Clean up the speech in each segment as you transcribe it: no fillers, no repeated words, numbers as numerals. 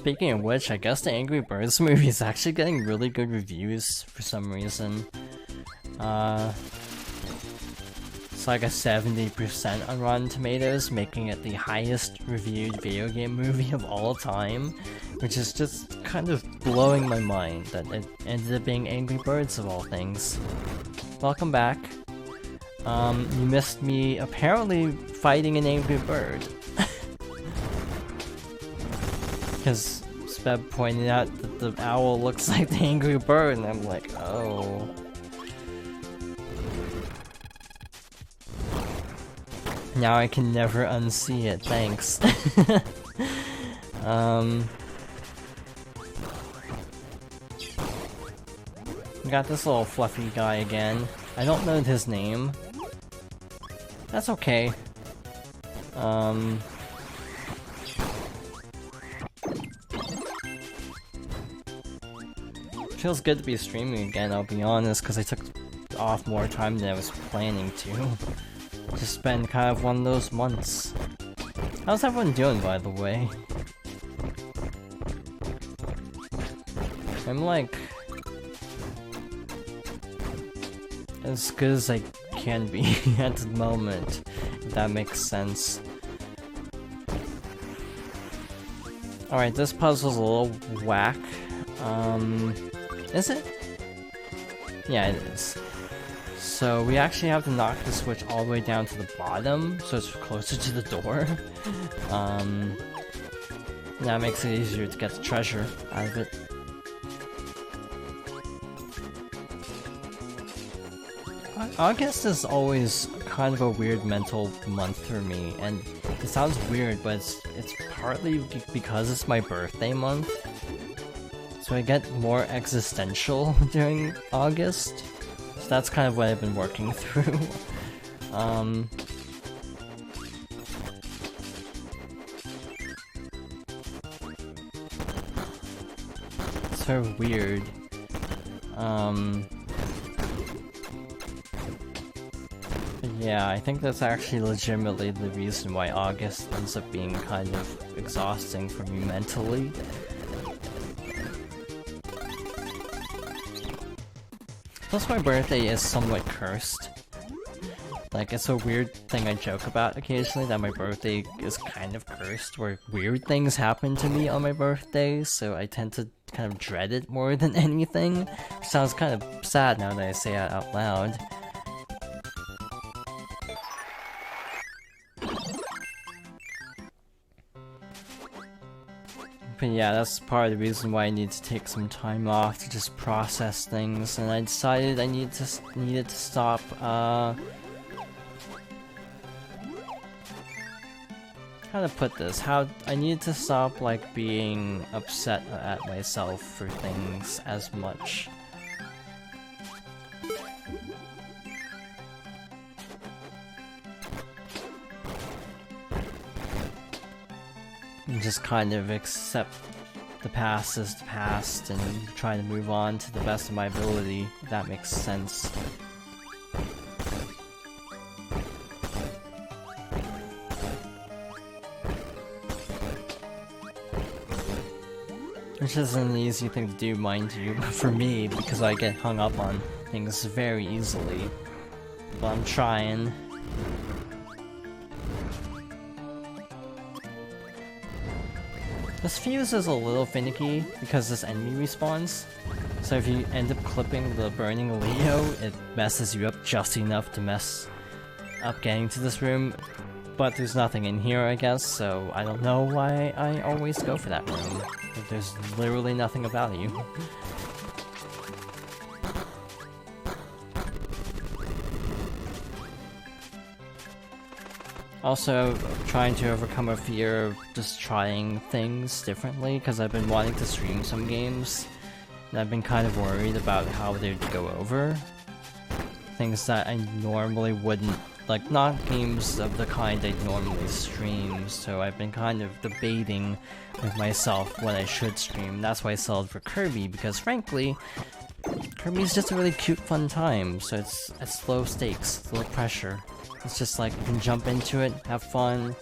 Speaking of which, I guess the Angry Birds movie is actually getting really good reviews for some reason. It's like a 70% on Rotten Tomatoes, making it the highest reviewed video game movie of all time, which is just kind of blowing my mind that it ended up being Angry Birds of all things. Welcome back. You missed me apparently fighting an angry bird. Because Speb pointed out that the owl looks like the angry bird, and I'm like, oh. Now I can never unsee it, thanks. We got this little fluffy guy again. I don't know his name. That's okay. Feels good to be streaming again, I'll be honest, because I took off more time than I was planning to. Just been kind of one of those months. How's everyone doing, by the way? I'm like as good as I can be at the moment, if that makes sense. Alright, this puzzle's a little whack. Is it? Yeah, it is. So we actually have to knock the switch all the way down to the bottom, so it's closer to the door. That makes it easier to get the treasure out of it. August is always kind of a weird mental month for me, and it sounds weird, but it's partly because it's my birthday month. So I get more existential during August. So that's kind of what I've been working through. It's sort of weird. Yeah, I think that's actually legitimately the reason why August ends up being kind of exhausting for me mentally. Plus my birthday is somewhat cursed. Like, it's a weird thing I joke about occasionally, that my birthday is kind of cursed, where weird things happen to me on my birthday, so I tend to kind of dread it more than anything. Which sounds kind of sad now that I say it out loud. But yeah, that's part of the reason why I need to take some time off to just process things, and I decided I needed to stop, how to put this? I needed to stop, like, being upset at myself for things as much. And just kind of accept the past as the past and try to move on to the best of my ability, if that makes sense. Which isn't an easy thing to do, mind you, for me, because I get hung up on things very easily. But I'm trying. This fuse is a little finicky because this enemy respawns, so if you end up clipping the burning Leo, it messes you up just enough to mess up getting to this room, but there's nothing in here, I guess, so I don't know why I always go for that room. There's literally nothing of value. Also, trying to overcome a fear of just trying things differently, because I've been wanting to stream some games, and I've been kind of worried about how they'd go over. Things that I normally wouldn't, like, not games of the kind I'd normally stream, so I've been kind of debating with myself what I should stream. That's why I settled for Kirby, because frankly, Kirby's just a really cute, fun time, so it's low stakes, low pressure. It's just like, you can jump into it, have fun.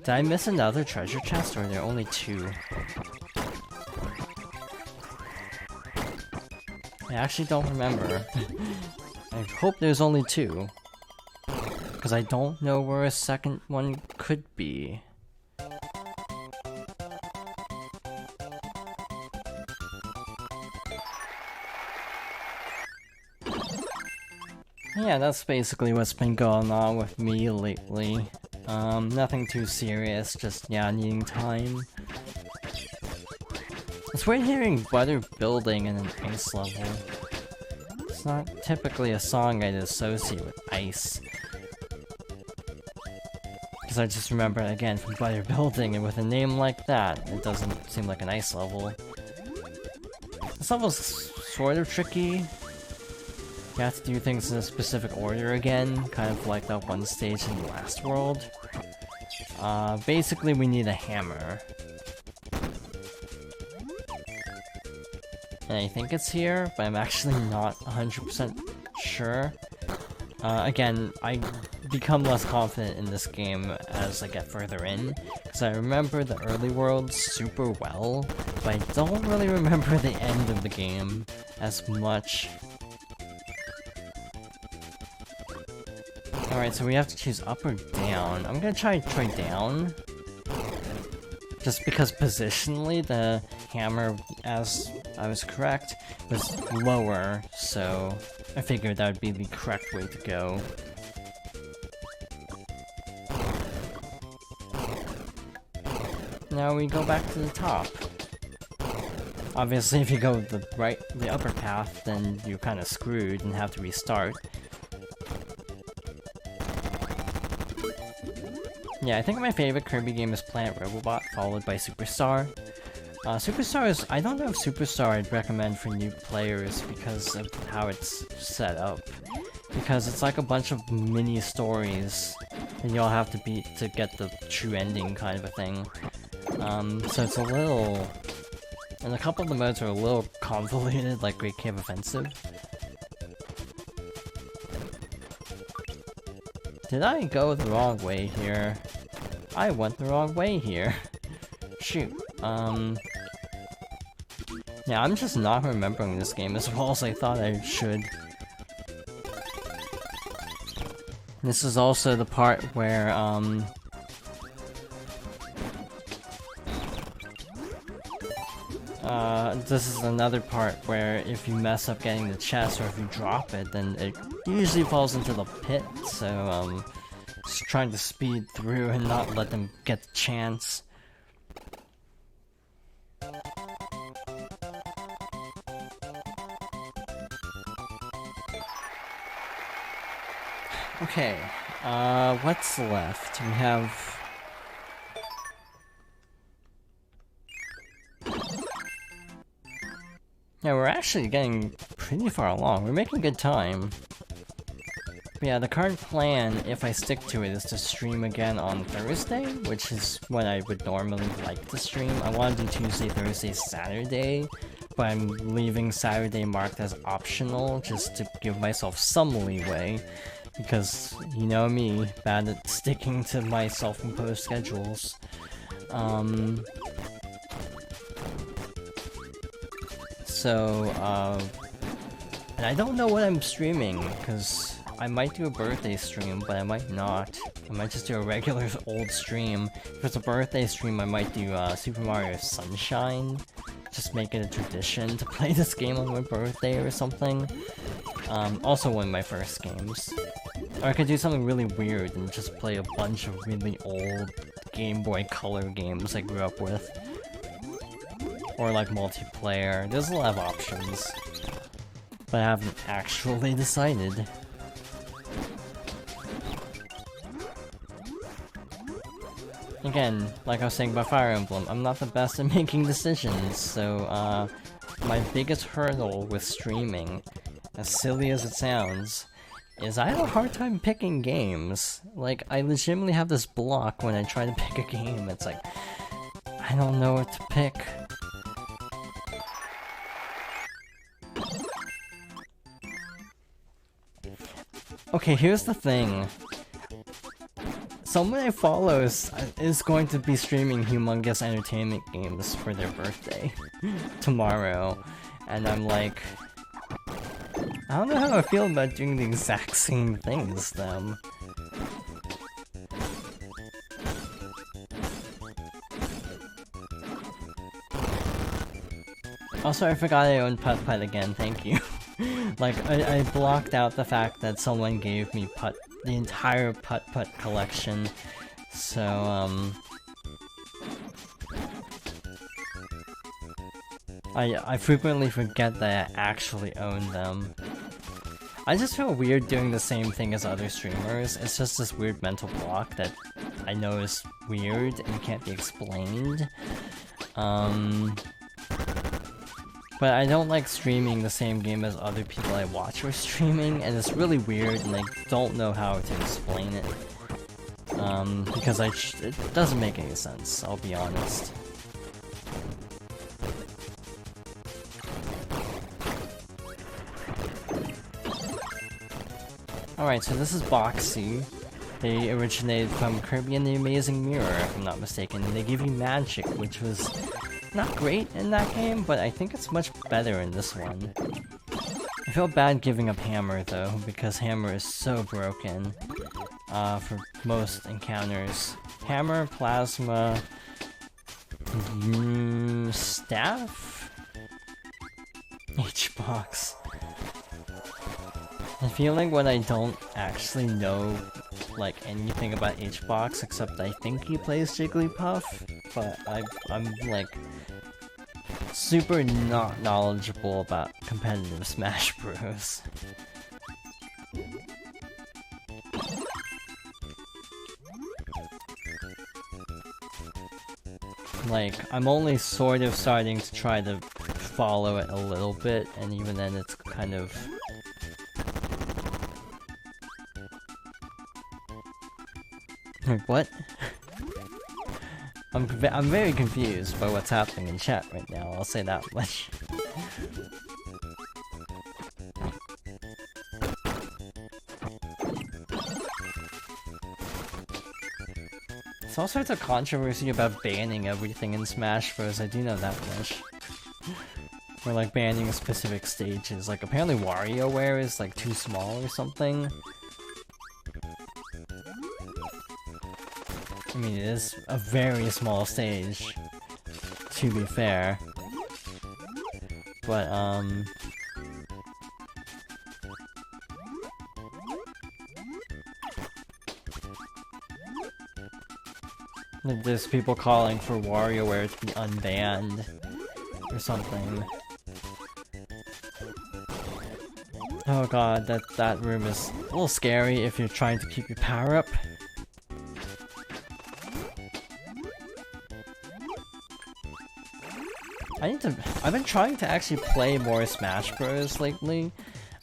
Did I miss another treasure chest, or are there only two? I actually don't remember. I hope there's only 2. Because I don't know where a second one could be. Yeah, that's basically what's been going on with me lately. Nothing too serious, just, yeah, needing time. It's weird hearing Butter Building in an ice level. It's not typically a song I'd associate with ice. Because I just remember it again from Butter Building, and with a name like that, it doesn't seem like an ice level. This level's sort of tricky. You have to do things in a specific order again, kind of like that one stage in the last world. Basically we need a hammer. And I think it's here, but I'm actually not 100% sure. Again, I become less confident in this game as I get further in, because I remember the early worlds super well, but I don't really remember the end of the game as much. Alright, so we have to choose up or down. I'm gonna try down. Just because positionally the hammer, as I was correct, was lower, so I figured that would be the correct way to go. Now we go back to the top. Obviously if you go the upper path, then you're kind of screwed and have to restart. Yeah, I think my favorite Kirby game is Planet Robobot, followed by Superstar. Superstar is... I don't know if Superstar I'd recommend for new players because of how it's set up. Because it's like a bunch of mini stories, and you all have to beat to get the true ending kind of a thing. So it's a little... And a couple of the modes are a little convoluted, like Great Cave Offensive. Did I go the wrong way here? I went the wrong way here. Shoot. Yeah, I'm just not remembering this game as well as I thought I should. This is also the part where, this is another part where if you mess up getting the chest or if you drop it, then it usually falls into the pit, so, just trying to speed through and not let them get the chance. Okay, what's left? We have... Yeah, we're actually getting pretty far along. We're making good time. But yeah, the current plan, if I stick to it, is to stream again on Thursday, which is when I would normally like to stream. I want to do Tuesday, Thursday, Saturday, but I'm leaving Saturday marked as optional, just to give myself some leeway. Because, you know me, bad at sticking to my self-imposed schedules. And I don't know what I'm streaming, because I might do a birthday stream, but I might not. I might just do a regular old stream. If it's a birthday stream, I might do Super Mario Sunshine. Just make it a tradition to play this game on my birthday or something. Also one of my first games. Or I could do something really weird and just play a bunch of really old Game Boy Color games I grew up with. Or like multiplayer. There's a lot of options. But I haven't actually decided. Again, like I was saying about Fire Emblem, I'm not the best at making decisions, so my biggest hurdle with streaming, as silly as it sounds, is I have a hard time picking games. Like, I legitimately have this block when I try to pick a game. It's like, I don't know what to pick. Okay, here's the thing. Someone I follow is going to be streaming humongous entertainment games for their birthday tomorrow, and I'm like, I don't know how I feel about doing the exact same thing as them. Also, I forgot I owned Putt Putt again, thank you. Like, I blocked out the fact that someone gave me the entire Putt Putt collection, so, I frequently forget that I actually own them. I just feel weird doing the same thing as other streamers. It's just this weird mental block that I know is weird and can't be explained. But I don't like streaming the same game as other people I watch are streaming, and it's really weird, and I don't know how to explain it. Because it doesn't make any sense, I'll be honest. Alright, so this is Boxy. They originated from Kirby and the Amazing Mirror, if I'm not mistaken, and they give you magic, which was not great in that game, but I think it's much better in this one. I feel bad giving up Hammer, though, because Hammer is so broken for most encounters. Hammer, Plasma, Staff? H-Box. I feel like when I don't actually know like anything about H-Box except I think he plays Jigglypuff, but I'm like super not knowledgeable about competitive Smash Bros. Like, I'm only sort of starting to try to follow it a little bit, and even then it's kind of... Wait, what? I'm very confused by what's happening in chat right now, I'll say that much. There's all sorts of controversy about banning everything in Smash Bros. I do know that much. Or like banning specific stages. Like apparently WarioWare is like too small or something. I mean, it is a very small stage, to be fair. But, there's people calling for WarioWare to be unbanned, or something. Oh god, that room is a little scary if you're trying to keep your power up. I've been trying to actually play more Smash Bros. Lately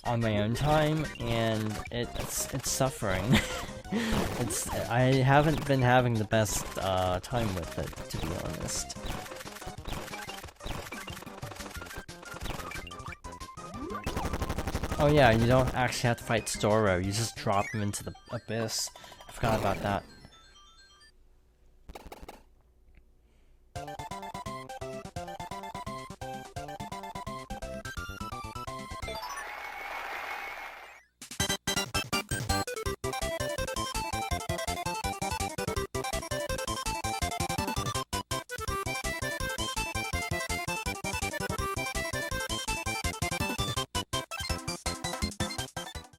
on my own time, and it's suffering. I haven't been having the best time with it, to be honest. Oh yeah, you don't actually have to fight Storo, you just drop him into the abyss. I forgot about that.